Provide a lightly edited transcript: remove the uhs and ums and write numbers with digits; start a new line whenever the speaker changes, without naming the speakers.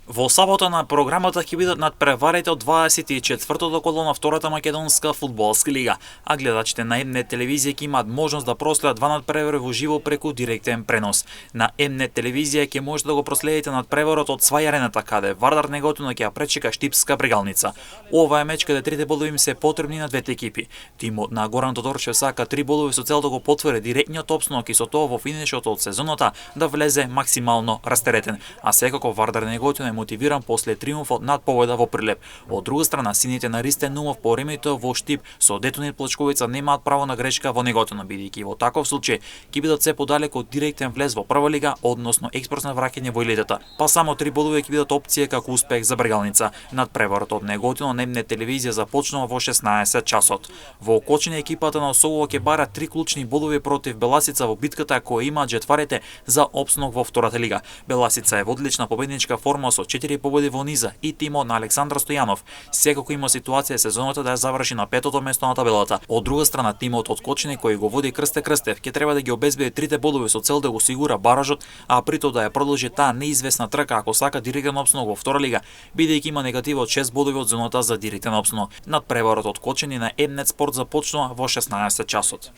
Во сабота на програмата ќе бидат надпреварите од 24-тото коло на втората македонска фудбалска лига, а гледачите на М-нет телевизија ќе имаат можност да проследат два надпревари во живо преку директен пренос. На М-нет телевизија ќе можете да го проследите надпреварот од Свајарената, каде Вардар Неготино ќе ја пречека Штипска Брегалница. Ова е меч каде трите болови им се потребни на двете екипи. Тимот на Горан Тодорчев сака 3 болови со цел да го потврди директниот опстанок и со тоа во финишот од сезоната да влезе максимално растеретен, а секако Вардар Неготино мотивиран после триумфот над Победа во Прилеп. Од друга страна, сините на Ристен Нумов по времето во Штип со Детонит Плачковица немаат право на грешка во Неготино, бидејќи во таков случај ќе бидат се подалеку од директен влез во прва лига, односно експресно враќање во елитата. Па само 3 болови ќе бидат опција како успех за Брегалница. Надпреварот од Неготино на М-нет телевизија започнува во 16 часот. Во Окочине екипата на Осово ќе бара 3 клучни болови против Беласица во битката која имаат жетварите за опстанок во втората лига. Беласица е во одлична победничка форма со 4 победи во низа и тимот на Александар Стојанов секако има ситуација сезоната да ја заврши на 5-то место на табелата. Од друга страна, тимот од Кочине кој го води Крсте Крстев ќе треба да ги обезбеди 3 болови со цел да го осигура баражот, а прито да ја продолжи таа неизвестна трка ако сака директен опстанок во втора лига, бидејќи има негатив од 6 болови од зоната за директен опстанок. Надпреварот од Кочине на М-нет спорт започнува во 16 часот.